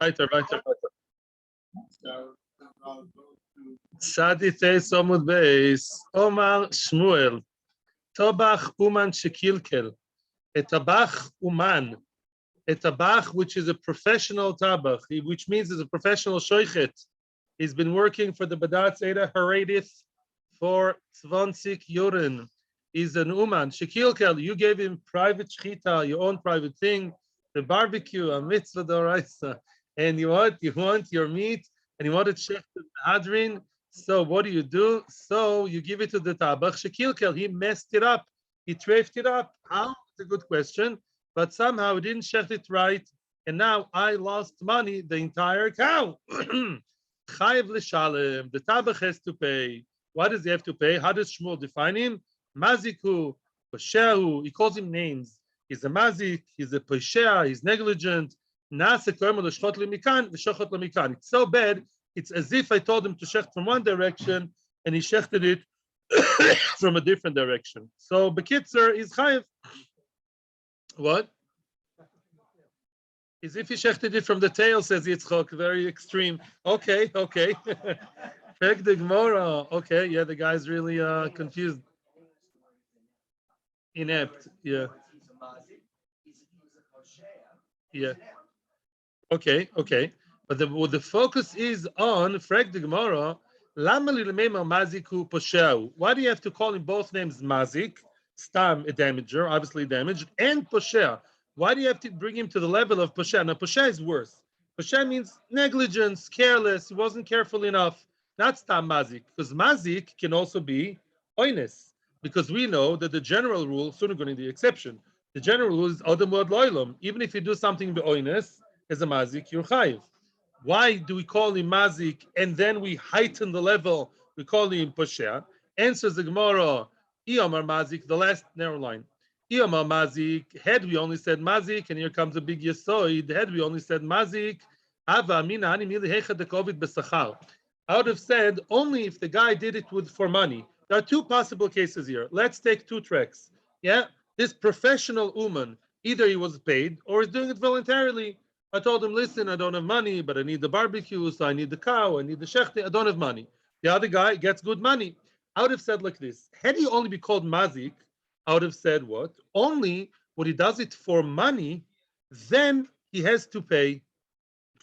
Weiter, weiter, weiter. Sadite Amud Beis, Omar Shmuel, Tobach Uman Shekilkel, a tabach uman, a tabach which is a professional tabach, which means is a professional shochet. He's been working for the Badat Zeta Haredith for 20 Yoren. He's an uman. Shekilkel, you gave him private shechita, your own private thing, the barbecue, a mitzvah d'oraisa, and you want your meat, and you want it shechted hadrin. So what do? So you give it to the tabach. Shekilkel, he messed it up. He treifed it up. How? It's a good question. But somehow he didn't shecht it right. And now I lost money, the entire cow. Chayiv l'shalem. The tabach has to pay. What does he have to pay? How does Shmuel define him? Maziku, peshia. He calls him names. He's a mazik, he's a peshia, he's negligent. It's so bad, it's as if I told him to shecht from one direction and he shechted it from a different direction. So Bekitzer is chayiv. What? As if he shechted it from the tail, says Yitzchok. Very extreme. Okay. Okay, the Gemara. Okay, yeah, the guy's really confused. Inept. Yeah. Yeah. Okay. But the focus is on Frag the Gemara. Why do you have to call him both names mazik, stam, a damager, obviously damaged, and peshia? Why do you have to bring him to the level of peshia? Now, peshia is worse. Peshia means negligence, careless, he wasn't careful enough. Not stam mazik, because mazik can also be oines, because we know that the general rule, soon going to be the exception, the general rule is adam wad loilam. Even if you do something be oines, as a mazik, you're chayiv. Why do we call him mazik and then we heighten the level? We call him peshia. Answers the Gemara, Iyamar mazik, the last narrow line. Iyamar mazik, had we only said mazik, and here comes a big yesoid, had we only said mazik, ava mina ani mili hecha dekovid besachar. I would have said only if the guy did it for money. There are two possible cases here. Let's take two tracks. Yeah, this professional uman, either he was paid or he's doing it voluntarily. I told him, listen, I don't have money, but I need the barbecue, so I need the cow, I need the shechita, I don't have money. The other guy gets good money. I would have said like this. Had he only been called mazik, I would have said what? Only when he does it for money, then he has to pay.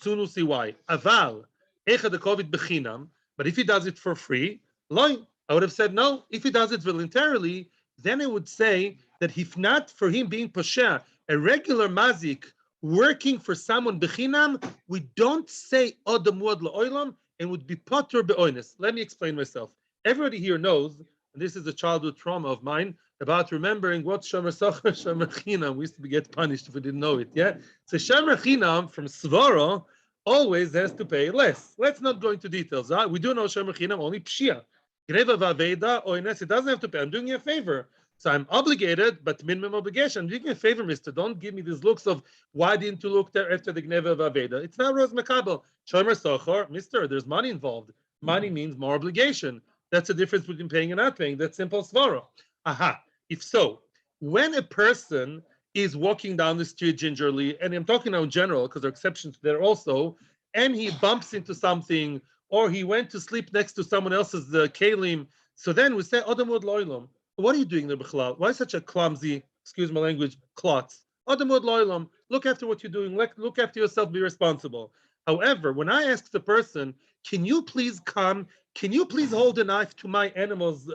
Soon we'll see why. Aval, echad COVID bechinam, but if he does it for free, loin. I would have said no. If he does it voluntarily, then I would say that if not for him being peshia, a regular mazik, working for someone bechinam, we don't say odam wad la'olam and would be potter be'oines. Let me explain myself. Everybody here knows, and this is a childhood trauma of mine, about remembering what shomer socher, shomer chinam. We used to get punished if we didn't know it. Yeah, so shomer chinam from svara always has to pay less. Let's not go into details. We do know shomer chinam only peshia. Greva vaveda oines, it doesn't have to pay. I'm doing you a favor. So I'm obligated, but minimum obligation. I'm doing you a favor, mister. Don't give me these looks of why didn't you look there after the Gneva of Aveda. It's not Roz Makabel. Shomer Sochor, mister, there's money involved. Money means more obligation. That's the difference between paying and not paying. That's simple svara. Aha. If so, when a person is walking down the street gingerly, and I'm talking now in general, because there are exceptions there also, and he bumps into something, or he went to sleep next to someone else's kalim, so then we say, Odamud loilam. What are you doing there, B'chalal? Why such a clumsy, excuse my language, klotz? Adamud loilam. Look after what you're doing. Look after yourself. Be responsible. However, when I ask the person, can you please come? Can you please hold a knife to my animal's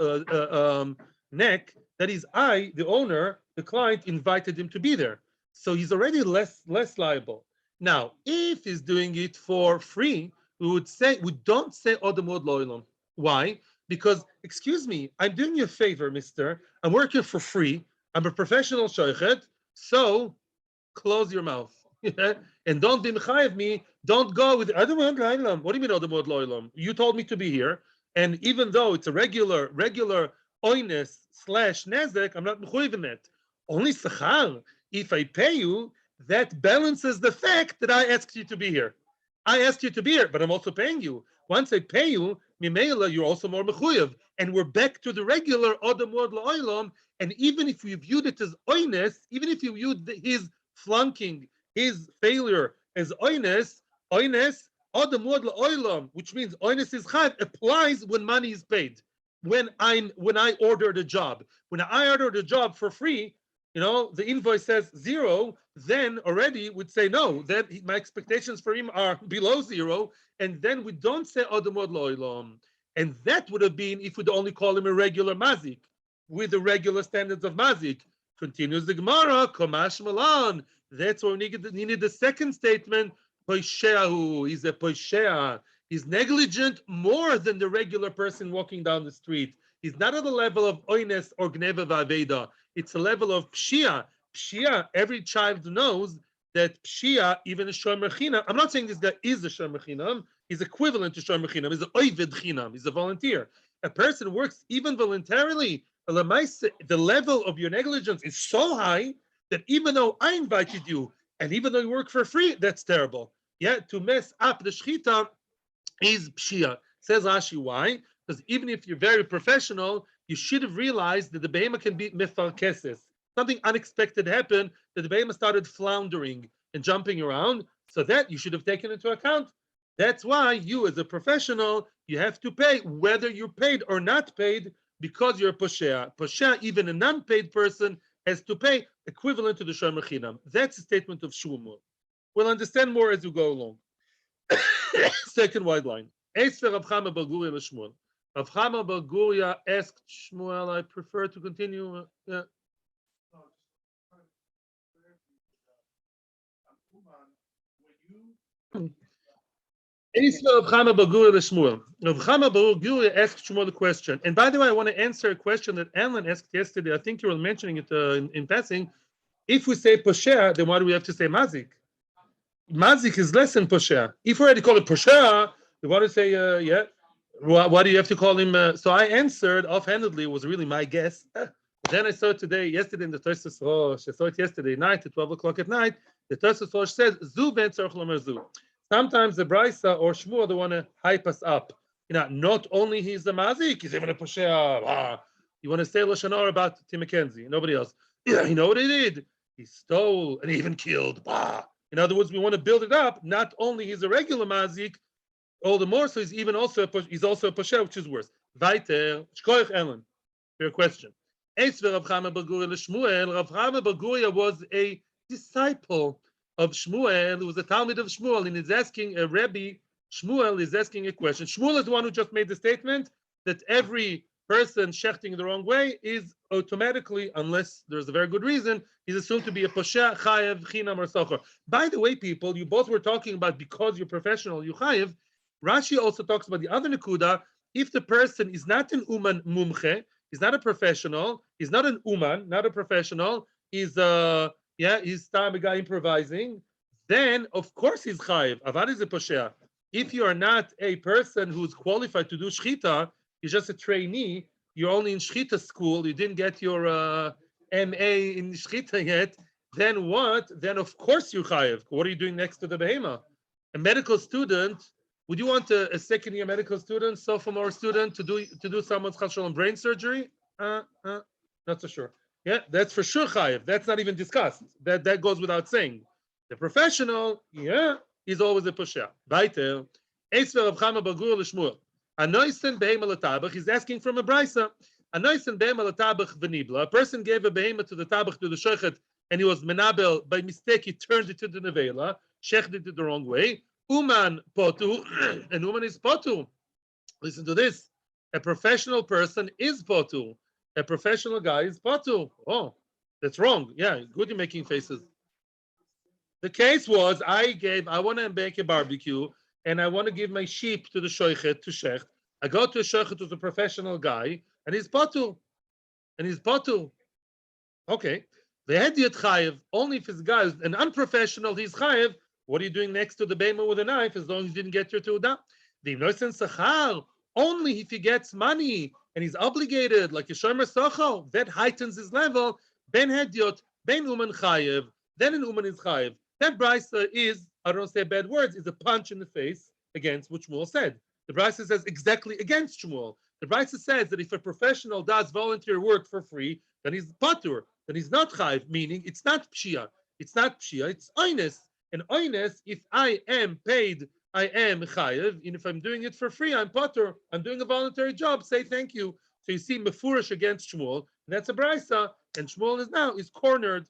neck? That is, I, the owner, the client, invited him to be there. So he's already less liable. Now, if he's doing it for free, we don't say Adamud loilam. Why? Because, excuse me, I'm doing you a favor, mister. I'm working for free. I'm a professional shochet. So close your mouth. And don't be mechayev me. Don't go with Adamud loilam. What do you mean Adamud loilam? You told me to be here. And even though it's a regular oines / nezek, I'm not mechayev in it. Only sachar. If I pay you, that balances the fact that I asked you to be here. I asked you to be here, but I'm also paying you. Once I pay you, Mimela, you're also more mechuyev. And we're back to the regular Odam Word La'olam. And even if we viewed it as oines, even if you viewed his flunking, his failure as oines, Oines, Odamud Oilam, which means Oines is chayav, applies when money is paid. When I ordered a job. When I ordered a job for free, the invoice says 0, then already we'd say no, then my expectations for him are below 0, and then we don't say Odamod Loilam. And that would have been if we'd only call him a regular mazik, with the regular standards of mazik. Continues the Gemara, Komash Malan. That's why we needed the second statement, Pesheahu. He's a peshia. He's negligent more than the regular person walking down the street. He's not at the level of oines or gneva v'aveda. It's a level of peshia. Peshia, every child knows that peshia, even a shomer chinam. I'm not saying this guy is a shomer chinam. He's equivalent to shomer chinam. He's an oived chinam. He's a volunteer. A person works even voluntarily. The level of your negligence is so high that even though I invited you and even though you work for free, that's terrible. Yeah, to mess up the shechita is peshia. Says Rashi, why? Because even if you're very professional, you should have realized that the behema can be mefarkeses. Something unexpected happened, that the behema started floundering and jumping around, so that you should have taken into account. That's why you, as a professional, you have to pay, whether you're paid or not paid, because you're a peshia. Peshia, even a non-paid person, has to pay equivalent to the shomer chinam. That's the statement of Shmuel. We'll understand more as we go along. Second wide line. Esfer Rav Chama bar Guria l'Shmuel. Rav Chama bar Guria asked Shmuel, I prefer to continue. Yeah. Esfer Rav Chama bar Guria l'Shmuel. Rav Chama bar Guria asked Shmuel a question. And by the way, I want to answer a question that Alan asked yesterday. I think you were mentioning it in passing. If we say peshia, then why do we have to say mazik? Mazik is less than peshia. If we already call it peshia, we want to say, yeah. Why do you have to call him? So I answered offhandedly. It was really my guess. Then I saw it yesterday in the Tosfos Rosh. I saw it yesterday night at 12 o'clock at night. The Tosfos Rosh says, "Zu ben tzarich lomer zu." Sometimes the Brisa or Shmuel they want to hype us up. Not only he's a mazik, he's even a peshia. You want to say lashon hara about Tim McKenzie? Nobody else. Yeah, you know what he did? He stole and he even killed. In other words, we want to build it up. Not only he's a regular mazik, all the more so he's also a peshia, which is worse. Weiter, shkoich Ellen. Your question. Rav Chama bar Guria l'Shmuel. Rav Chama bar Guria was a disciple of Shmuel. He was a Talmid of Shmuel, and he's asking a Rebbe. Shmuel is asking a question. Shmuel is the one who just made the statement that every person shechting the wrong way is automatically, unless there's a very good reason, is assumed to be a peshia, chayev, chinam, or socher. By the way, people, you both were talking about because you're professional, you chayev. Rashi also talks about the other nekuda. If the person is not an uman mumche, he's not a professional, he's not an uman, not a professional, he's time a guy improvising, then of course he's chayev. Avad is a peshia. If you are not a person who's qualified to do shechita, you're just a trainee, you're only in shechita school, you didn't get your MA in shechita yet, then what? Then of course you're chayev. What are you doing next to the behema? A medical student, would you want a second-year medical student, sophomore student, to do someone's chashal brain surgery? Not so sure. Yeah, that's for sure chayev. That's not even discussed. That goes without saying. The professional, yeah, he's always a peshia. Weiter. Esver Rav Chama bar Guria l'Shmuel. Anoisen behema l'tabach. He's asking from a brisa. Anoisen behema l'tabach v'nibla. A person gave a behema to the tabach, to the shochet, and he was menabel. By mistake, he turned it to the nevela. Shechted it the wrong way. Uman potu, and uman is potu. Listen to this. A professional person is potu. A professional guy is potu. Oh, that's wrong. Yeah, good you're making faces. The case was I want to bake a barbecue and I want to give my sheep to the shochet, to shecht. I go to a shochet who's a professional guy and he's potu. Okay. The hediyat chayev, only if his guy is an unprofessional, he's chayev. What are you doing next to the bema with a knife as long as you didn't get your teudah? The noisen sachar, only if he gets money and he's obligated, like a shomer socho, that heightens his level. Ben hedyot, ben uman chayev, then an uman is chayev. That brisa is, I don't say bad words, is a punch in the face against what Shmuel said. The brisa says exactly against Shmuel. The brisa says that if a professional does volunteer work for free, then he's patur, then he's not chayev, meaning it's not peshia. It's not peshia, it's oines. And oines, if I am paid, I am chayev. And if I'm doing it for free, I'm potter. I'm doing a voluntary job. Say thank you. So you see mefurish against Shmuel. And that's a brisa. And Shmuel is cornered.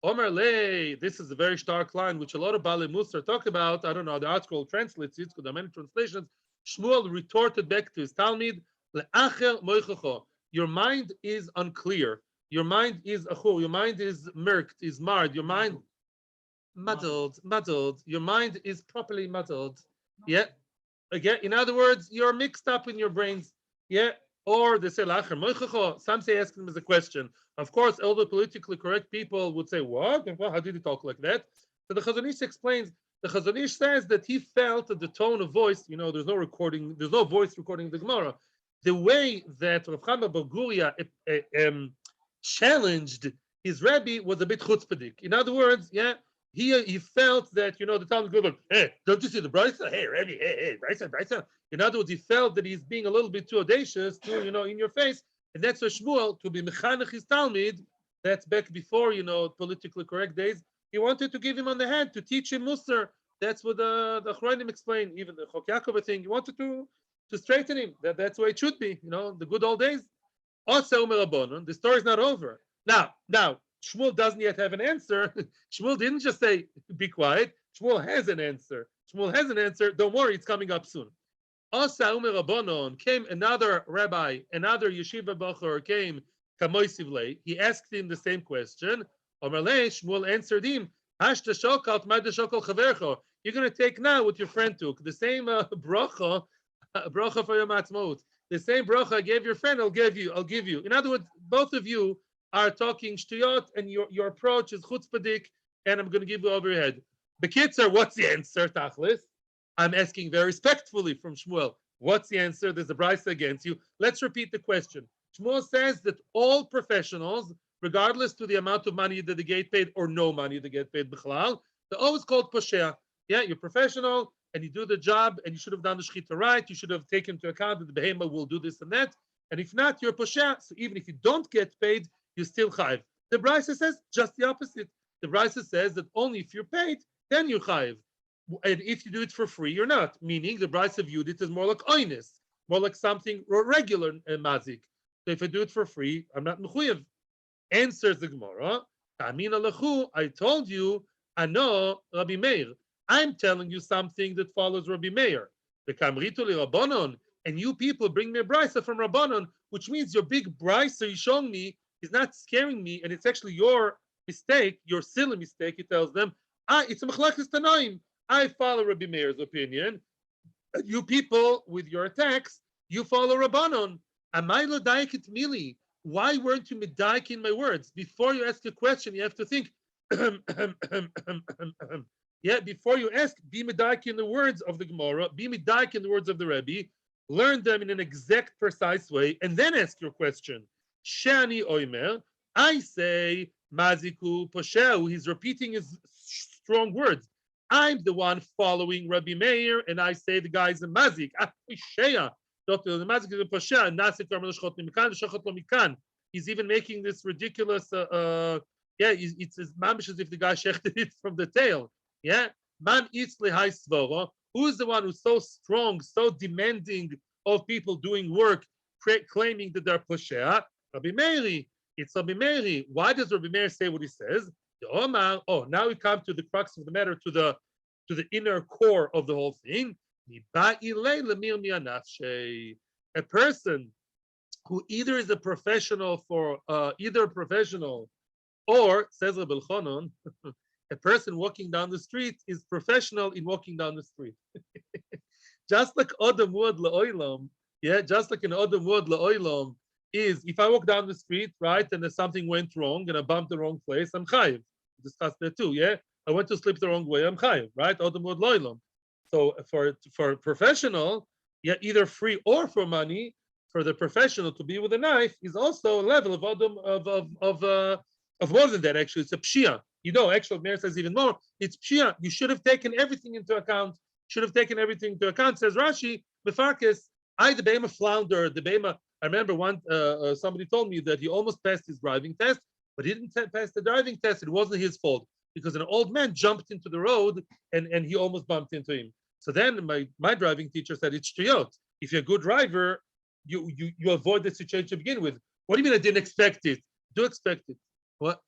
Omer lei. This is a very stark line, which a lot of Bali Musar talk about. I don't know. The article translates it. There are many translations. Shmuel retorted back to his Talmud. Le'acher moichacho. Your mind is unclear. Your mind is achur. Your mind is murked, is marred. Your mind muddled. Your mind is properly muddled. Yeah. Again, in other words, you're mixed up in your brains. Yeah. Or they say lacher moichacho. Some say ask him as a question. Of course, all the politically correct people would say, "What? How did he talk like that?" So the Chazon Ish explains. The Chazon Ish says that he felt that the tone of voice. There's no recording. There's no voice recording the Gemara. The way that Rav Chama bar Guria challenged his Rebbe was a bit chutzpahdik. In other words, yeah, he felt that the Talmud goes, "Hey, don't you see the brisa? Hey, Rebbe, hey, brisa." In other words, he felt that he's being a little bit too audacious, in your face, and that's why Shmuel, to be mechanech his Talmud, that's back before politically correct days. He wanted to give him on the head to teach him Musar. That's what the Achronim explain. Even the Chok Yaakov thing, he wanted to straighten him. That's the way it should be. The good old days. Also, Rabanan, the story's not over. Now, Shmuel doesn't yet have an answer. Shmuel didn't just say, "Be quiet." Shmuel has an answer. Don't worry, it's coming up soon. Asa Umer Rabbanon, came another rabbi, another yeshiva bachor came, Kamoisivle. He asked him the same question. Omerle, Shmuel answered him, Hashta shokal, Tmada shokal chavercho. You're going to take now what your friend took. The same bracha for your matzmot. The same bracha I gave your friend, I'll give you. In other words, both of you are talking shtuyot, and your approach is chutzpahdik, and I'm going to give you over your head. Bekitzer, what's the answer, Tachlis? I'm asking very respectfully from Shmuel. What's the answer? There's a brisa against you. Let's repeat the question. Shmuel says that all professionals, regardless to the amount of money that they get paid or no money they get paid, they're always called peshia. Yeah, you're professional and you do the job, and you should have done the shechita right. You should have taken into account that the behema will do this and that. And if not, you're peshia. So even if you don't get paid, you still chayiv. The brisa says just the opposite. The brisa says that only if you're paid, then you're chayiv. And if you do it for free, you're not. Meaning the brisa viewed it as more like oinus, more like something regular mazik. So if I do it for free, I'm not mechuyev. Answers the Gemara. I told you, ano Rabbi Meir. I'm telling you something that follows Rabbi Meir. The kamritu li Rabbanon, and you people bring me a brisa from Rabanan, which means your big brisa you're showing me is not scaring me, and it's actually your mistake, your silly mistake. He tells them, it's a machlekes tanaim. I follow Rabbi Meir's opinion. You people, with your attacks, you follow Rabanan. Amai lo daikit mili. Why weren't you medaik in my words? Before you ask a question, you have to think. Yeah, before you ask, be medaik in the words of the Gemara, be medaik in the words of the Rebbe, learn them in an exact, precise way, and then ask your question. Shani oimer, I say, maziku posheu. He's repeating his strong words. I'm the one following Rabbi Meir, and I say the guy's a mazik. Peshia. The mazik is a peshia. He's even making this ridiculous. It's as mamish as if the guy shechted it from the tail. Yeah, man eats lehai svora. Who's the one who's so strong, so demanding of people doing work, claiming that they're peshia? Rabbi Meir. It's Rabbi Meir. Why does Rabbi Meir say what he says? Now we come to the crux of the matter, to the inner core of the whole thing. A person who either is a professional or, says Rabbi Elchanan, a person walking down the street is professional in walking down the street. Just like Adam Word La'olam, just like an Adam Word La'olam is, if I walk down the street, right, and there's something went wrong and I bumped the wrong place, I'm chayiv. Discussed that too, yeah? I went to sleep the wrong way, I'm chayiv, right? Adam Word La'olam. So for professional, either free or for money, for the professional to be with a knife is also a level of Adam of more than that. Actually, it's a peshia. Actually, Meir says even more. It's peshia. You should have taken everything into account. Says Rashi, Mefarkes, the behema floundered. The behema. I remember somebody told me that he almost passed his driving test, but he didn't pass the driving test. It wasn't his fault. because an old man jumped into the road and he almost bumped into him. So then my driving teacher said, it's shtuyot. If you're a good driver, you avoid the situation to begin with. What do you mean I didn't expect it? Do expect it. What?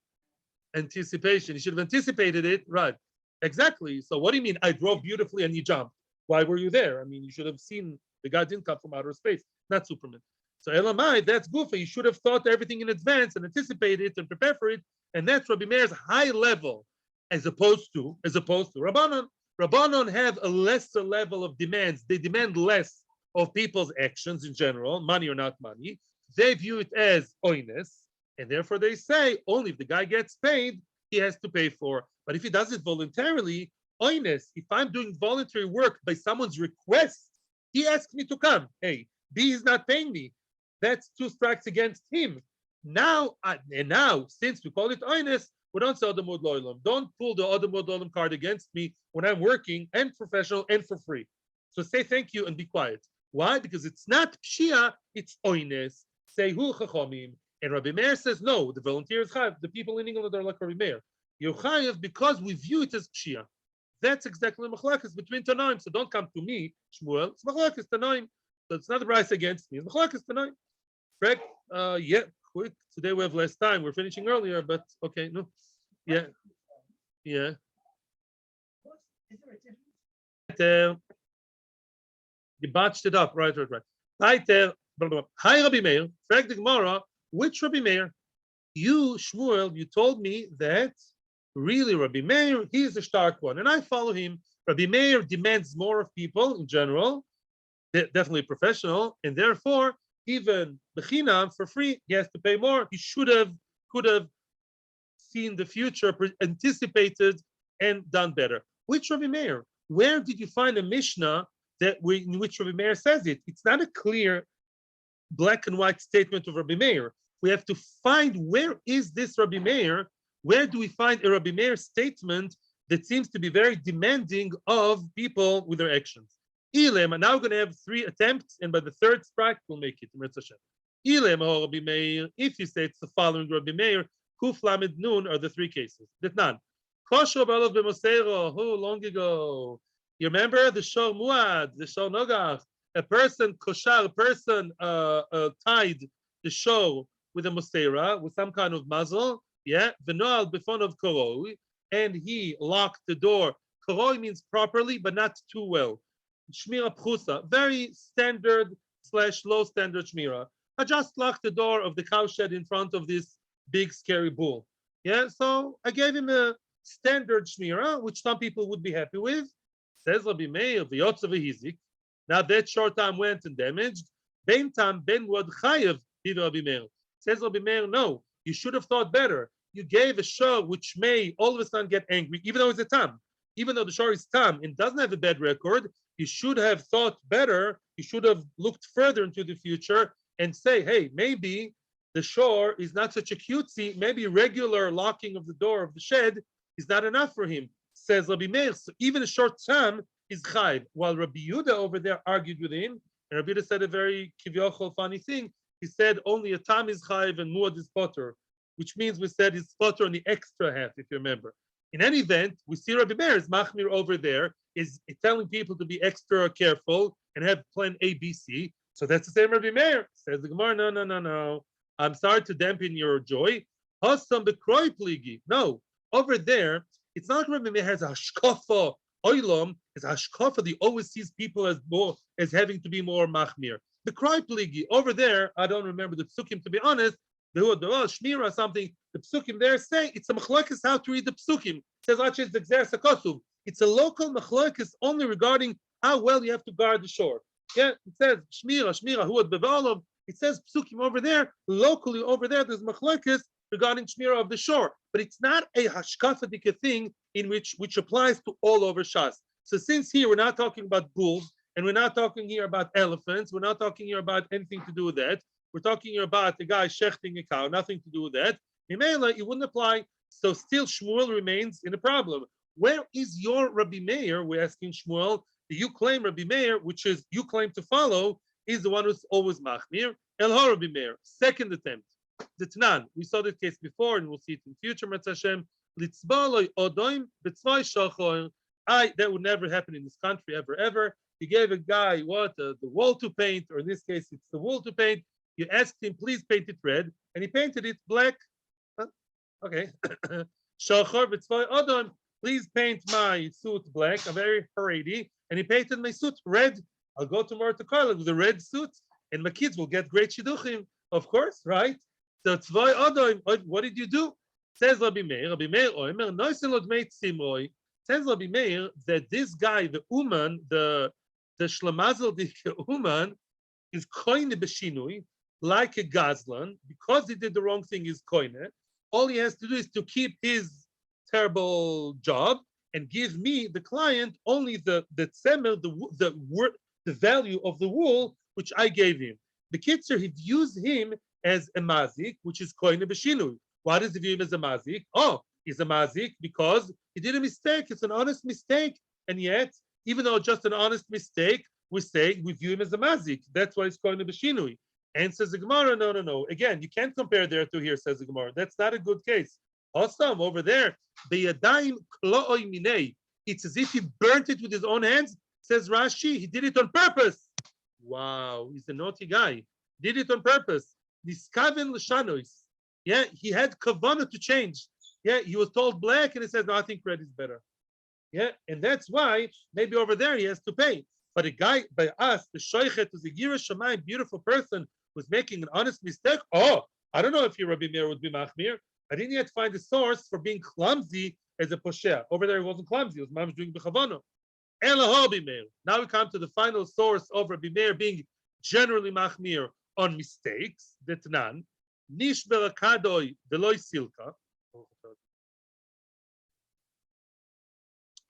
Anticipation. You should have anticipated it. Right. Exactly. So what do you mean I drove beautifully and he jumped? Why were you there? I mean, you should have seen the guy didn't come from outer space, not Superman. So Elamai, that's goofy. You should have thought everything in advance and anticipated it and prepare for it. And that's Rabbi Meir's high level, as opposed to Rabanan. Rabanan have a lesser level of demands. They demand less of people's actions in general, money or not money. They view it as oinus, and therefore they say only if the guy gets paid, he has to pay for. But if he does it voluntarily, oinus, if I'm doing voluntary work by someone's request, he asked me to come. Hey, B is not paying me. That's 2 strikes against him. Now, since we call it oinus, we don't say Amud loilam. Don't pull the Amud loilam card against me when I'm working and professional and for free. So say thank you and be quiet. Why? Because it's not peshia, it's oinus. Say hu chachomim. And Rabbi Meir says no. The volunteers chayav. The people in England are like Rabbi Meir. You're chayav because we view it as peshia. That's exactly the machlokes between Tanaim. So don't come to me, Shmuel. It's machlokes Tanaim. So it's not a price against me. It's machlokes Tanaim. Correct? Yeah. Quick. Today we have less time. We're finishing earlier, but okay. No. Yeah. Yeah. You botched it up. Right. Hi, Rabbi Meir. Frag the Gemara. Which Rabbi Meir? You, Shmuel, you told me that really Rabbi Meir, he is the stark one, and I follow him. Rabbi Meir demands more of people in general, definitely professional, and therefore, even bechinam for free, he has to pay more. He could have seen the future, anticipated, and done better. Which Rabbi Meir? Where did you find a Mishnah in which Rabbi Meir says it? It's not a clear black and white statement of Rabbi Meir. We have to find where is this Rabbi Meir? Where do we find a Rabbi Meir statement that seems to be very demanding of people with their actions? Ilem, and now we're going to have 3 attempts, and by the 3rd strike, we'll make it. Ilem, Rabbi Meir, if you say it's the following Rabbi Meir, Kuf Lamed Nun are the 3 cases. Ditnan. Kosher Balav B'Mosero, who long ago? You remember the Shor Muad, the Shor Nogach, a person tied the shor with a Mosera, with some kind of muzzle, yeah, V'noal B'fon of Koroi, and he locked the door. Koroi means properly, but not too well. Shmira Pchusa, very standard / low standard Shmira. I just locked the door of the cowshed in front of this big scary bull. Yeah, so I gave him a standard Shmira, which some people would be happy with. Says Rabbi Meir, V'yotza v'hizik. Now that short time went and damaged. Ben tam ben wad chayev, Rabbi Meir. Says Rabbi Meir, no, you should have thought better. You gave a shor which may all of a sudden get angry, even though it's a tam. Even though the shor is tam and doesn't have a bad record, you should have thought better. You should have looked further into the future and say, hey, maybe the shor is not such a cutesy. Maybe regular locking of the door of the shed is not enough for him. Says Rabbi Meir, so even a short tam is chayv. While Rabbi Yehuda over there argued with him, and Rabbi Yehuda said a very kivyochol funny thing. He said only a tam is chayv and muad is potter, which means we said it's potter on the extra half, if you remember. In any event, we see Rabbi Meir's machmir over there is telling people to be extra careful and have plan A, B, C. So that's the same Rabbi Meir. Says the Gemara, no. I'm sorry to dampen your joy. Hasam bekroi pligi. No, over there, it's not like Rabbi Meir has a hashkafa oilam. It's a hashkafa. He always sees people as having to be more machmir. The kroi pligi over there, I don't remember the psukim to be honest. The Shmira something. The psukim there say it's a machlokes how to read the psukim. It says it's a local machlokes only regarding how well you have to guard the shore. Yeah, it says Shmira huad bevalov. It says psukim over there. Locally over there, there's machlokes regarding Shmira of the shore, but it's not a hashkafadik thing in which applies to all over Shas. So since here we're not talking about bulls and we're not talking here about elephants, we're not talking here about anything to do with that. We're talking here about a guy shechting a cow, nothing to do with that. Mimela, it wouldn't apply. So still Shmuel remains in a problem. Where is your Rabbi Meir? We're asking Shmuel. You claim Rabbi Meir, which is you claim to follow, is the one who's always machmir. El Rabbi Meir. Second attempt. The Tanan. We saw this case before, and we'll see it in future. Hashem. litzbaloi odoim b'tzvoi shocher. That would never happen in this country ever. You gave a guy the wall to paint, or in this case, it's the wool to paint. You asked him, please paint it red, and he painted it black. Huh? Okay. Shocher b'tzvoi odom. Please paint my suit black. I'm very Haredi, and he painted my suit red. I'll go tomorrow to college with a red suit, and my kids will get great shidduchim, of course, right? So tzvoi odom. What did you do? Says Rabbi Meir. Rabbi Meir oimer noisen lo dmei tzimroi. Says Rabbi Meir that this guy, the Uman, the Shlamazel the Uman, is koine b'shinui, like a gazlan, because he did the wrong thing. Is koine. All he has to do is to keep his terrible job and give me, the client, only the tzemer, the value of the wool which I gave him. The kitzer, he views him as a mazik, which is koine b'shinui. Why does he view him as a mazik? Oh, he's a mazik because he did a mistake. It's an honest mistake. And yet, even though just an honest mistake, we view him as a mazik. That's why it's called a b'shinui. And says the Gemara, no. Again, you can't compare there to here, says the Gemara. That's not a good case. Awesome, over there, beyadayim klo'oi minei. It's as if he burnt it with his own hands. Says Rashi, he did it on purpose. Wow, he's a naughty guy. Did it on purpose. Niskaven l'shanois. Yeah, he had kavanah to change. Yeah, he was told black, and he said, no, I think red is better. Yeah, and that's why maybe over there he has to pay. But a guy by us, the shochet, who's a Yireh Shamayim, beautiful person, who's making an honest mistake. Oh, I don't know if your Rabbi Meir would be machmir. I didn't yet find a source for being clumsy as a peshia. Over there, he wasn't clumsy. He was mamish doing b'chavano. Elaho Meir. Now we come to the final source of Rabbi Meir being generally machmir on mistakes. Detnan. Nish berakadoi veloy silka.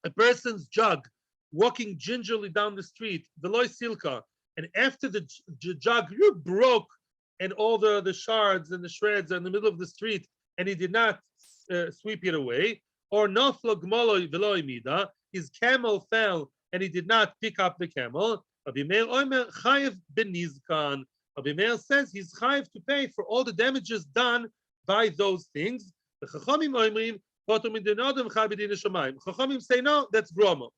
A person's jug walking gingerly down the street, veloy silka, and after the jug broke and all the shards and the shreds are in the middle of the street, and he did not sweep it away, or noflo gmoloy veloy mida, his camel fell and he did not pick up the camel. Rabbi Meir omer chayev benizkan. Rabbi Meir says he's chayev to pay for all the damages done by those things. The Chachamim oimrim Chachamim say no, that's groma.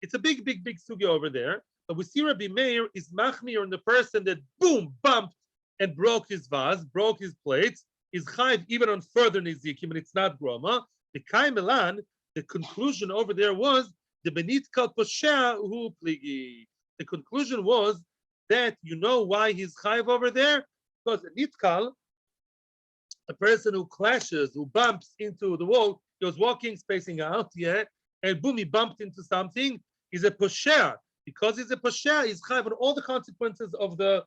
It's a big sugya over there. But we see Rabbi Meir is machmir on the person that boom bumped and broke his vase, broke his plates. Is chayiv even on further nizikim, and it's not groma. The kaimelan, the conclusion over there was the benitkal peshia hu pligi. The conclusion was that you know why he's chayiv over there, because a nitkal, a person who clashes, who bumps into the wall, he was walking, spacing out, and boom, he bumped into something. He's a peshia. Because he's a peshia, he's chayav on all the consequences of the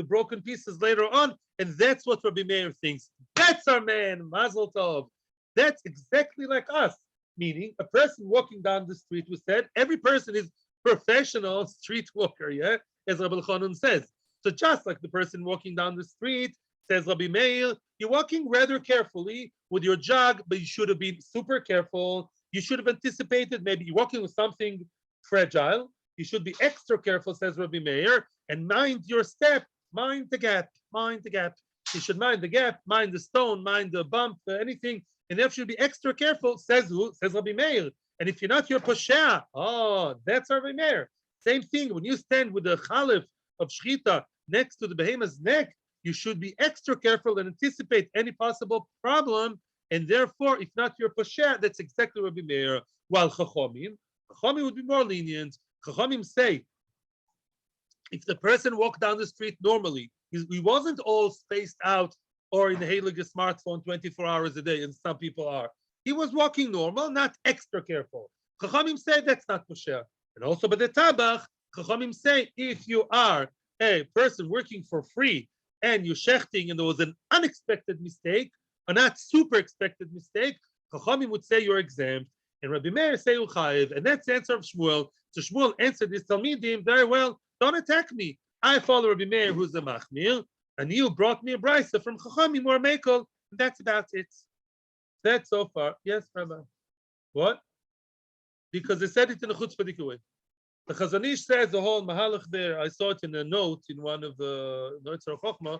broken pieces later on, and that's what Rabbi Meir thinks. That's our man, Mazel Tov. That's exactly like us. Meaning, a person walking down the street, we said, every person is professional street walker, as Rabbi Elchanan says. So just like the person walking down the street, says Rabbi Meir, you're walking rather carefully with your jug, but you should have been super careful. You should have anticipated, maybe you're walking with something fragile. You should be extra careful, says Rabbi Meir, and mind your step, mind the gap. You should mind the gap, mind the stone, mind the bump, anything, and you should be extra careful, says who? Says Rabbi Meir. And if you're not your peshia, that's Rabbi Meir. Same thing, when you stand with the chalif of shechita next to the behemoth's neck, you should be extra careful and anticipate any possible problem, and therefore, if not your peshia, that's exactly Rabbi Meir. While Chachamim would be more lenient. Chachamim say, if the person walked down the street normally, he wasn't all spaced out or in the Heilige smartphone 24 hours a day, and some people are. He was walking normal, not extra careful. Chachamim say that's not peshia. And also by the tabach, Chachamim say, if you are a person working for free and you're shechting and there was an unexpected mistake, a not super expected mistake, Chachamim would say you're exempt. And Rabbi Meir say uchayev, and that's the answer of Shmuel. So Shmuel answered this Talmidim very well. Don't attack me. I follow Rabbi Meir, who's a machmir, and you brought me a brisa from Chachamim or Mekel. And that's about it. That's so far. Yes, Rabbi. What? Because they said it in a chutzpah way. The Chazon Ish says the whole mahalach there. I saw it in a note in one of the notes of Chochmah.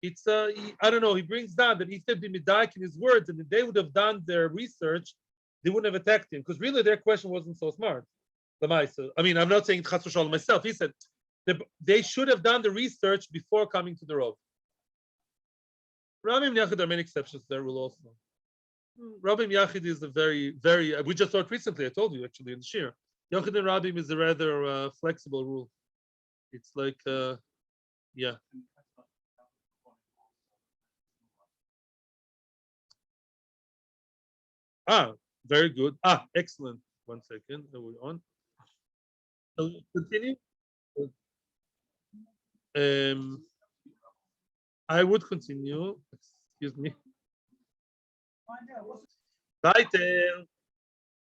It's I don't know. He brings down that if they'd been medayik in his words, and if they would have done their research, they wouldn't have attacked him because really their question wasn't so smart. I mean, I'm not saying Chas v'Shalom myself. He said they should have done the research before coming to the Rov. Rabbi Yachid, there are many exceptions to that rule also. Rabbi Yachid is a very, very. We just saw it recently. I told you actually in the Shir. Yachid and Rabbi is a rather flexible rule. It's like, yeah. Very good. Excellent. 1 second. Are we on? Continue. I would continue. Excuse me. Weiter.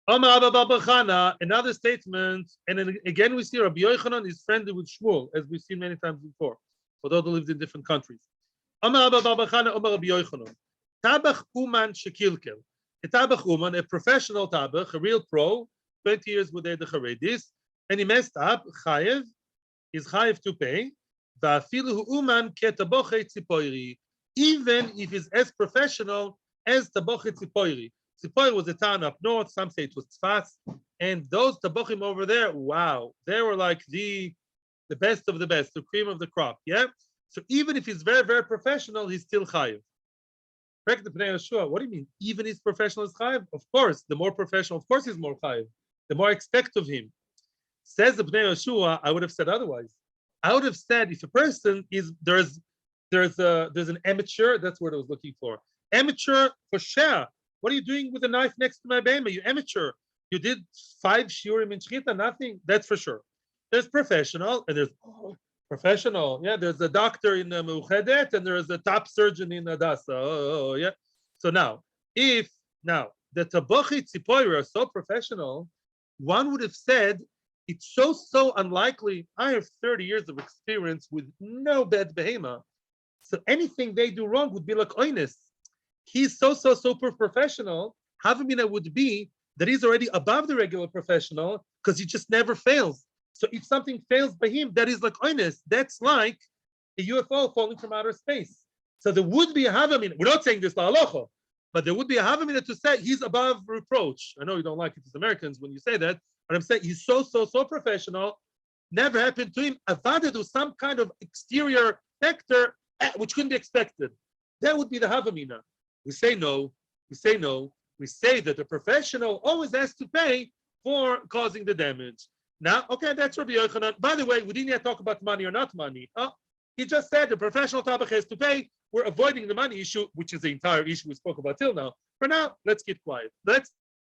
Another statement, and then again we see Rabbi Yochanan is friendly with Shmuel, as we've seen many times before, although they lived in different countries. Tabach uman shekilkel. A tabach uman, a professional tabach, a real pro, 20 years with the Charedis, and he messed up. Chayev is chayev to pay. Va'afilu uman ketabochet tzipoiri, even if he's as professional as tabochet tzipoiri. Tzipoiri was a town up north. Some say it was Tzfas, and those tabochim over there, wow, they were like the best of the best, the cream of the crop. Yeah. So even if he's very, very professional, he's still chayev. Correct the Pnei Yeshua. What do you mean? Even if professional is chayev? Of course, the more professional, of course, he's more chayev. The more I expect of him. Says the Pnei Yeshua, I would have said otherwise. I would have said if a person is there's an amateur. That's what I was looking for. Amateur for share. What are you doing with a knife next to my bema? You amateur. You did 5 shiurim in shechita, nothing. That's for sure. There's professional and there's professional. Yeah, there's a doctor in Meuchedet and there's a top surgeon in Adasa. Yeah. So now, if the tabochi tzipoira are so professional, one would have said it's so unlikely. I have 30 years of experience with no bad behema. So anything they do wrong would be like oinus. He's so super professional. Havamina would be that he's already above the regular professional because he just never fails. So if something fails by him, that is like oinus. That's like a UFO falling from outer space. So there would be a havamina. We're not saying this la'alocha, but there would be a havamina to say he's above reproach. I know you don't like it as Americans when you say that, but I'm saying he's so professional. Never happened to him. Avada to some kind of exterior factor which couldn't be expected. That would be the havamina. We say no. We say no. We say that the professional always has to pay for causing the damage. Now, okay, that's Rabbi Yochanan. By the way, we didn't yet talk about money or not money. He just said the professional tabach has to pay. We're avoiding the money issue, which is the entire issue we spoke about till now. For now, let's keep quiet. Let's